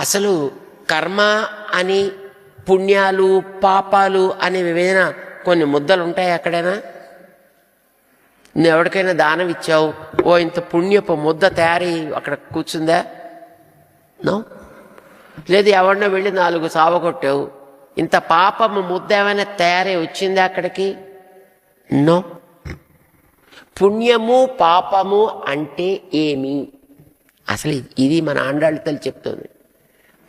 అసలు కర్మ అని పుణ్యాలు పాపాలు అనే వివేచన కొన్ని ముద్దలు ఉంటాయి ఎక్కడైనా? నువ్వు ఎవరికైనా దానం ఇచ్చావు, ఓ ఇంత పుణ్యపు ముద్ద తయారీ అక్కడ కూర్చుందా? నో. లేదు ఎవరినో వెళ్ళి 4 సావగొట్టావు, ఇంత పాపము ముద్ద ఏమైనా తయారై వచ్చిందా అక్కడికి? నో. పుణ్యము పాపము అంటే ఏమి? అసలు ఇది మన ఆండాళ్ళ తల్లి చెప్తుంది.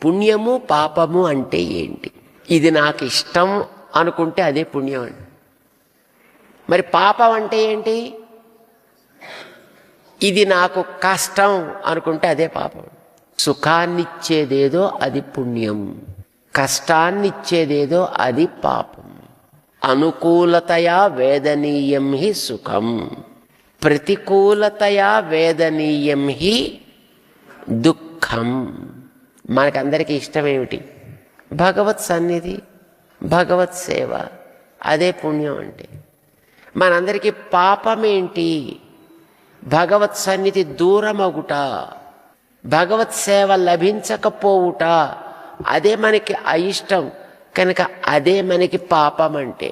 పుణ్యము పాపము అంటే ఏంటి? ఇది నాకు ఇష్టం అనుకుంటే అదే పుణ్యం అండి. మరి పాపం అంటే ఏంటి? ఇది నాకు కష్టం అనుకుంటే అదే పాపం. సుఖాన్నిచ్చేదేదో అది పుణ్యం, కష్టాన్నిచ్చేదేదో అది పాపం. అనుకూలతయా వేదనీయం హి సుఖం, ప్రతికూలతయా వేదనీయం హి దుఃఖం. మనకందరికీ ఇష్టమేమిటి? భగవత్ సన్నిధి, భగవత్ సేవ. అదే పుణ్యం అంటే. మనందరికీ పాపమేంటి? భగవత్ సన్నిధి దూరమగుట, భగవత్ సేవ లభించకపోవుట. అదే మనకి అయిష్టం కనుక అదే మనకి పాపం అంటే.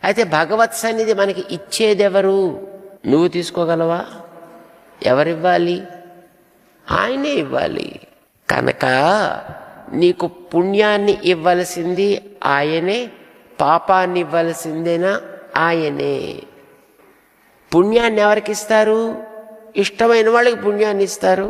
అయితే భగవత్ సన్నిధి మనకి ఇచ్చేదెవరు? నువ్వు తీసుకోగలవా? ఎవరివ్వాలి? ఆయనే ఇవ్వాలి. కనుక నీకు పుణ్యాన్ని ఇవ్వలసింది ఆయనే, పాపాన్ని ఇవ్వలసిందేనా ఆయనే. పుణ్యాన్ని ఎవరికి ఇస్తారు? ఇష్టమైన వాళ్ళకి పుణ్యాన్ని ఇస్తారు.